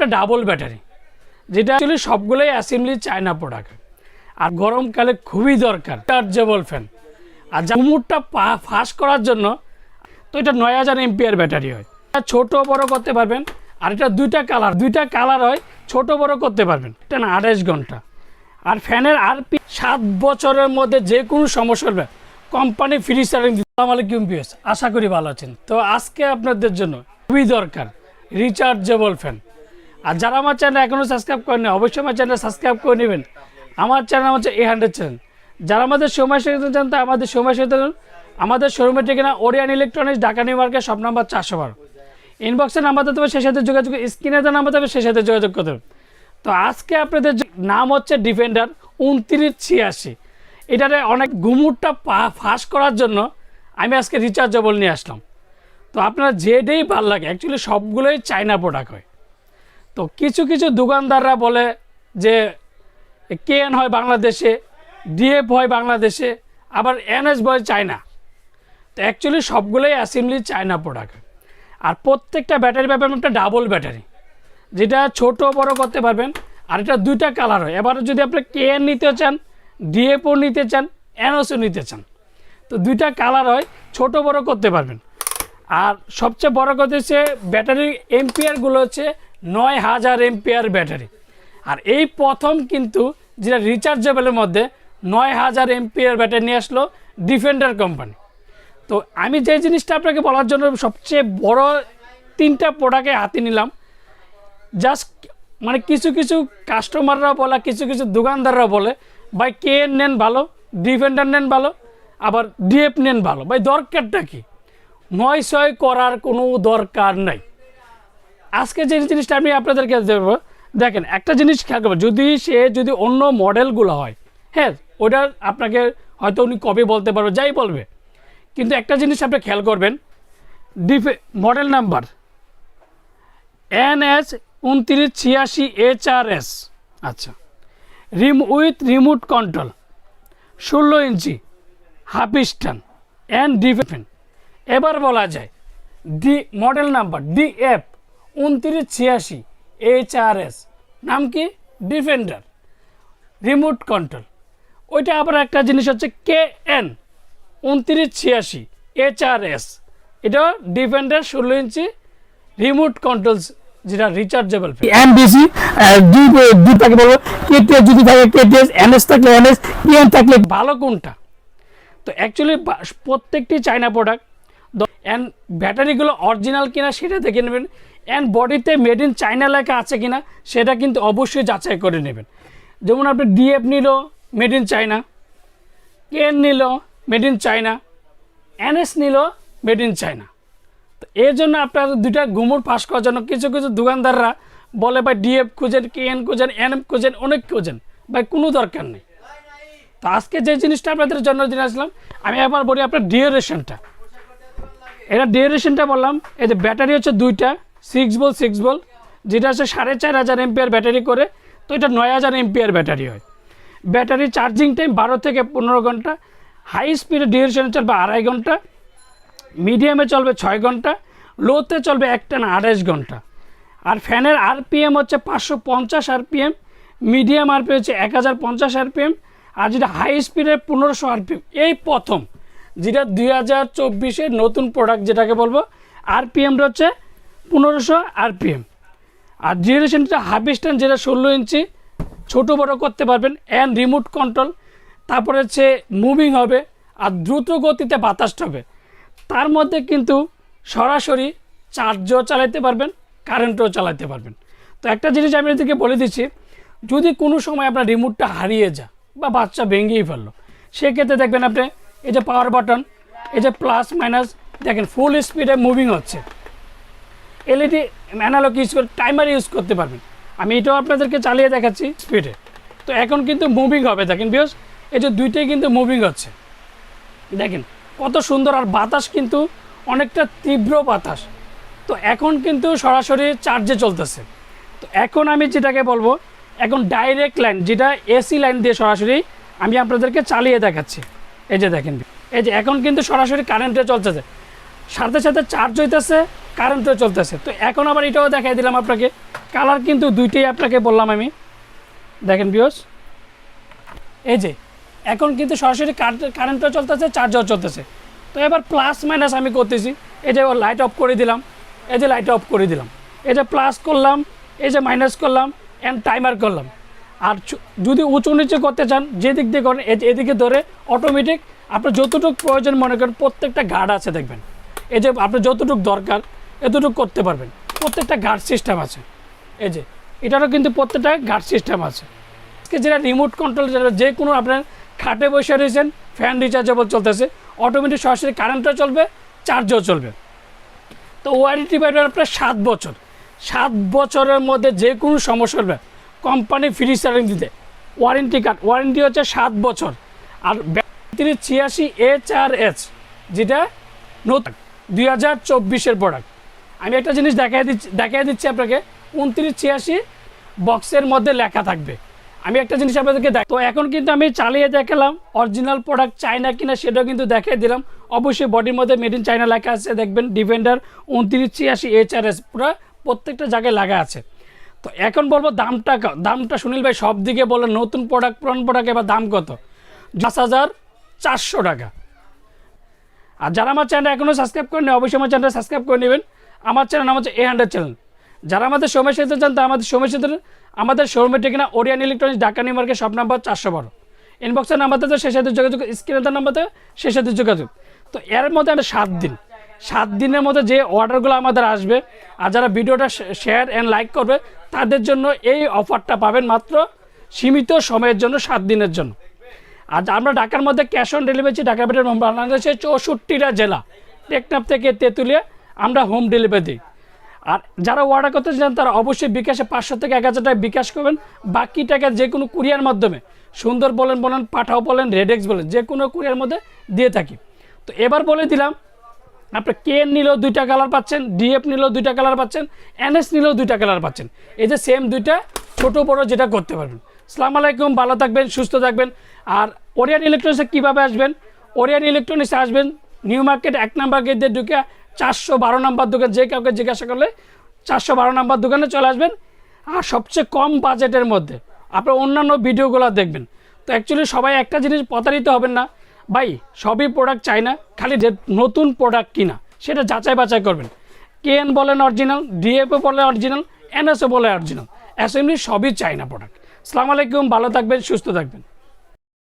একটা double battery, যেটা actually সবগুলোই অ্যাসেম্বলি চায়না প্রোডাক্ট। আর গরমকালে খুবই দরকার চার্জেবল ফ্যান। আর ঝুমুরটা ফাঁস করার জন্য তো এটা 9000 এমপিআর ব্যাটারি হয়, ছোট বড় করতে পারবেন। আর এটা দুইটা কালার হয়, ছোট বড় করতে পারবেন। এটা না 28 ঘন্টা। আর ফ্যানের আরপি 7 বছরের মধ্যে যে কোনো সমস্যা হবে কোম্পানি ফ্রি সার্ভিস। আসসালামু আলাইকুম ভিউয়ার্স, আশা করি ভালো আছেন। তো আজকে আপনাদের জন্য খুবই দরকার রিচার্জেবল ফ্যান। আর যারা আমার চ্যানেল এখনও সাবস্ক্রাইব করেন অবশ্যই আমার চ্যানেল সাবস্ক্রাইব করে নেবেন। আমার চ্যানেল হচ্ছে A100 চ্যানেল। যারা আমাদের সময় সাথে চান তা আমাদের সময় সাথে আমাদের শোরুমের ঠিকানা Orion electronics, Dhaka new market, shop number 412। ইনবক্সে নাম্বার দিতে হবে, সেই সাথে যোগাযোগ, স্ক্রিনে দেওয়া নাম্বার দেবে, সেই সাথে যোগাযোগ করতে হবে। তো আজকে আপনাদের নাম হচ্ছে ডিফেন্ডার 2986। এটারে অনেক ঘুমুরটা ফাঁস করার জন্য আমি আজকে রিচার্জেবল নিয়ে আসলাম। তো আপনারা যেটাই ভালো লাগে, অ্যাকচুয়ালি সবগুলোই চায়না প্রোডাক্ট হয়। তো কিছু কিছু দোকানদাররা বলে যে কেএন হয় বাংলাদেশে, ডিএফ হয় বাংলাদেশে, আবার এনএস বয় চায়না। তো অ্যাকচুয়ালি সবগুলোই অ্যাসেম্বলি চায়না প্রোডাক্ট। আর প্রত্যেকটা ব্যাটারি পাবেন একটা ডাবল ব্যাটারি, যেটা ছোট বড় করতে পারবেন। আর এটা দুইটা কালার হয়। এবার যদি আপনি কেএন নিতে চান, ডিএফও নিতে চান, এনএসও নিতে চান, তো দুইটা কালার হয়, ছোট বড় করতে পারবেন। আর সবচেয়ে বড় কথা হচ্ছে ব্যাটারি এমপিআরগুলো হচ্ছে 9000 এমপিআর ব্যাটারি। আর এই প্রথম কিন্তু যেটা রিচার্জেবলের মধ্যে 9000 এমপিআর ব্যাটারি নিয়ে আসলো ডিফেন্ডার কোম্পানি। তো আমি যে জিনিসটা আপনাকে বলার জন্য সবচেয়ে বড় 3টা প্রোডাক্টে হাতে নিলাম। জাস্ট মানে কিছু কিছু কাস্টমাররা বলে, কিছু কিছু দোকানদাররা বলে ভাই কেএন নেন ভালো, ডিফেন্ডার নেন ভালো, আবার ডিএফ নেন ভালো। ভাই দরকারটা কি? 9-6 করার কোনো দরকার নাই। আজকে যে জিনিসটা আমি আপনাদেরকে দেবো, দেখেন একটা জিনিস খেয়াল করবেন, যদি অন্য মডেলগুলো হয়, হ্যাঁ ওটা আপনাকে হয়তো উনি কবে বলতে পারবে, যাই বলবে। কিন্তু একটা জিনিস আপনি খেয়াল করবেন, মডেল নাম্বার NS 2986 HRS। আচ্ছা, with remote control, 16 inch half stand and defend. এবার বলা যায় মডেল নাম্বার DF 2986 HRS, নাম কি? Defender, remote control. ওইটা আবার একটা জিনিস হচ্ছে KN 2986 HRS, এটা ডিফেন্ডার 16 ইঞ্চি রিমোট কন্ট্রোলস, যেটা রিচার্জেবল। এমডিসি দুটাকে বলবো, কেটিএস যদি থাকে কেটিএস, এনএস থাকলে এনএস, কেএন থাকলে ভালো কোনটা? তো অ্যাকচুয়ালি প্রত্যেকটি চায়না প্রোডাক্ট। অ্যান্ড ব্যাটারিগুলো অরিজিনাল কিনা সেটা দেখে নেবেন। অ্যান্ড বডিতে মেড ইন চায়না লেখা আছে কিনা সেটা কিন্তু অবশ্যই যাচাই করে নেবেন। যেমন আপনি ডিএফ নিল মেড ইন চায়না, কেএন নিল মেড ইন চায়না, এনএস নিল মেড ইন চায়না। তো এর জন্য আপনার দুইটা ঘুমুর ফাঁস করার জন্য কিছু কিছু দোকানদাররা বলে ভাই ডিএফ খুঁজেন, কেএন খুঁজেন, এনএফ খুঁজেন, অনেক খুঁজেন। ভাই কোনো দরকার নেই। তো আজকে যে জিনিসটা আপনাদের জন্য দিয়ে আসলাম, আমি একবার বলি আপনার ডিউরেশনটা। এটা ডিউরেশনটা বললাম, এই যে ব্যাটারি হচ্ছে দুইটা 6 ভোল্ট, যেটা হচ্ছে 4500 এমপিআর ব্যাটারি করে। তো এটা 9000 এমপিআর ব্যাটারি হয়। ব্যাটারি চার্জিং টাইম 12 থেকে 15 ঘন্টা। হাই স্পিডে ডিউরেশনে চলবে 2.5 ঘন্টা, মিডিয়ামে চলবে 6 ঘন্টা, লোতে চলবে একটানা 28 ঘন্টা। আর ফ্যানের আরপিএম হচ্ছে 550 আরপিএম, মিডিয়াম আরপিএম হচ্ছে 1050 আরপিএম, আর যেটা হাই স্পিডের 1500 আরপিএম। এই প্রথম যেটা 2024-এর নতুন প্রোডাক্ট যেটাকে বলবো, আরপিএমটা হচ্ছে 1500 আরপিএম। আর ডিউরেশনটা হাফ স্ট্যান্ড, যেটা 16 ইঞ্চি, ছোটো বড়ো করতে পারবেন, অ্যান্ড রিমোট কন্ট্রোল। তারপরে হচ্ছে মুভিং হবে, আর দ্রুত গতিতে বাতাসটা হবে। তার মধ্যে কিন্তু সরাসরি চার্জও চালাতে পারবেন, কারেন্টও চালাতে পারবেন। তো একটা জিনিস আমি এদিকে বলে দিচ্ছি, যদি কোনো সময় আপনার রিমোটটা হারিয়ে যায় বা বাচ্চা ভেঙেই ফেললো, সেক্ষেত্রে দেখবেন আপনি এই যে পাওয়ার বাটন, এই যে প্লাস মাইনাস, দেখেন ফুল স্পিডে মুভিং হচ্ছে। এলইডি অ্যানালগ ইউজ করে টাইমার ইউজ করতে পারবেন। আমি এটাও আপনাদেরকে চালিয়ে দেখাচ্ছি স্পিডে। তো এখন কিন্তু মুভিং হবে, দেখেন বিকজ এই যে দুইটাই কিন্তু মুভিং হচ্ছে, দেখেন কত সুন্দর। আর বাতাস কিন্তু অনেকটা তীব্র বাতাস। তো এখন কিন্তু সরাসরি চার্জে চলতেছে। তো এখন আমি যেটাকে বলবো, এখন ডাইরেক্ট লাইন, যেটা এসি লাইন দিয়ে সরাসরি আমি আপনাদেরকে চালিয়ে দেখাচ্ছি। এই যে দেখেন, এই যে এখন কিন্তু সরাসরি কারেন্টে চলতেছে। সাথে সাথে চার্জ হইতেছে, কারেন্টও চলতেছে। তো এখন আবার এটাও দেখাই দিলাম আপনাকে, কালার কিন্তু দুইটাই আপনাকে বললাম আমি। দেখেন ভিউয়ার্স, এই যে এখন কিন্তু সরাসরি কারেন্টও চলতেছে, চার্জও চলতেছে। তো এবার প্লাস মাইনাস আমি করতেছি, এই যে লাইট অফ করে দিলাম, এই যে লাইট অফ করে দিলাম, এই যে প্লাস করলাম, এই যে মাইনাস করলাম, অ্যান্ড টাইমার করলাম। আর যদি উঁচু নিচে করতে চান, যে দিক দিয়ে করেন এদিকে ধরে অটোমেটিক আপনার যতটুকু প্রয়োজন মনে করেন, প্রত্যেকটা গার্ড আছে দেখবেন। এই যে আপনার যতটুকু দরকার এতটুকু করতে পারবেন, প্রত্যেকটা গার্ড সিস্টেম আছে। এই যে এটারও কিন্তু প্রত্যেকটা গার্ড সিস্টেম আছে। আজকে যেটা রিমোট কন্ট্রোল, যেটা যে কোনো আপনার খাটে বসে রয়েছেন, ফ্যান রিচার্জেবল চলতেছে, অটোমেটিক সরাসরি কারেন্টও চলবে, চার্জও চলবে। তো ওয়ারেন্টি পাইবেন আপনার 7 বছর। 7 বছরের মধ্যে যে কোনো সমস্যা হবে কোম্পানি ফ্রি সার্ভিস দিতে, ওয়ারেন্টি কার্ড, ওয়ারেন্টি হচ্ছে 7 বছর। আর 3286 যেটা নতুন 2024-এর প্রোডাক্ট। আমি একটা জিনিস দেখাই দিচ্ছি আপনাকে, 2986 বক্সের মধ্যে লেখা থাকবে। আমি একটা জিনিস আপনাদেরকে তো এখন কিন্তু আমি চালিয়ে দেখালাম অরিজিনাল প্রোডাক্ট চায়না কিনা সেটাও কিন্তু দেখিয়ে দিলাম। অবশ্যই বডির মধ্যে মেড ইন চায়না লেখা আছে, দেখবেন ডিফেন্ডার 2986 পুরো প্রত্যেকটা জায়গায় লাগা আছে। তো এখন বলবো দামটা সুনীল ভাই সব দিকে বলেন, নতুন প্রোডাক্ট পুরান প্রোডাক্ট এবার দাম কত? 5,400 টাকা। আর যারা আমার চ্যানেল এখনও সাবস্ক্রাইব করেন অবশ্যই আমার চ্যানেলটা সাবস্ক্রাইব করে নেবেন। আমার চ্যানেল নাম হচ্ছে A100 চ্যানেল। যারা আমাদের শোরুমে যেতে চান তারা আমাদের শোরুমের ঠিকানা Orion electronics, Dhaka new market, shop number 412। ইনবক্সের নাম্বারতে তো সেই সাথে যোগাযোগ, স্ক্রিনের নাম্বারতে সেই সাথে যোগাযোগ। তো এর মধ্যে আমরা 7 দিনের মধ্যে যে অর্ডারগুলো আমাদের আসবে, আর যারা ভিডিওটা শেয়ার অ্যান্ড লাইক করবে তাদের জন্য এই অফারটা পাবেন মাত্র সীমিত সময়ের জন্য, 7 দিনের জন্য। আর আমরা ঢাকার মধ্যে ক্যাশ অন ডেলিভারি, ঢাকা বাইরে বাংলাদেশের 64টা জেলা, টেকনাফ থেকে তেঁতুলিয়া আমরা হোম ডেলিভারি দিই। আর যারা অর্ডার করতে চান তারা অবশ্যই বিকাশে 500 থেকে 1000 টাকা বিকাশ করবেন, বাকি টাকা যে কোনো কুরিয়ার মাধ্যমে, সুন্দর বলেন পাঠাও বলেন, রেডেক্স বলেন, যে কোনো কুরিয়ার মধ্যে দিয়ে থাকি। তো এবার বলে দিলাম, আপনার কেএন নিলেও 2টা কালার পাচ্ছেন, ডিএফ নিলেও 2টা কালার পাচ্ছেন, এনএস নিলেও 2টা কালার পাচ্ছেন। এই যে সেম 2টা ছোটো বড়ো যেটা করতে পারবেন। আসসালামু আলাইকুম, ভালো থাকবেন, সুস্থ থাকবেন। আর ওরিয়ান ইলেকট্রনিক্সে কীভাবে আসবেন? ওরিয়ান ইলেকট্রনিক্সে আসবেন নিউ মার্কেট 1 নম্বর গেট দিয়ে ঢুকে 412 নম্বর দোকান, যে কাউকে জিজ্ঞাসা করলে 412 নম্বর দোকানে চলে আসবেন। আর সবচেয়ে কম বাজেটের মধ্যে আপনার অন্যান্য ভিডিওগুলো দেখবেন। তো অ্যাকচুয়ালি সবাই একটা জিনিস প্রতারিত হবেন না ভাই, সবই প্রোডাক্ট চাই না, খালি নতুন প্রোডাক্ট কিনা সেটা যাচাই বাছাই করবেন। কেএন বলেন অরিজিনাল, ডিএফও বলে অরিজিনাল, এনএসও বলে অরিজিনাল, অ্যাসেম্বলি সবই চাই না প্রোডাক্ট। আসসালামু আলাইকুম, ভালো থাকবেন, সুস্থ থাকবেন।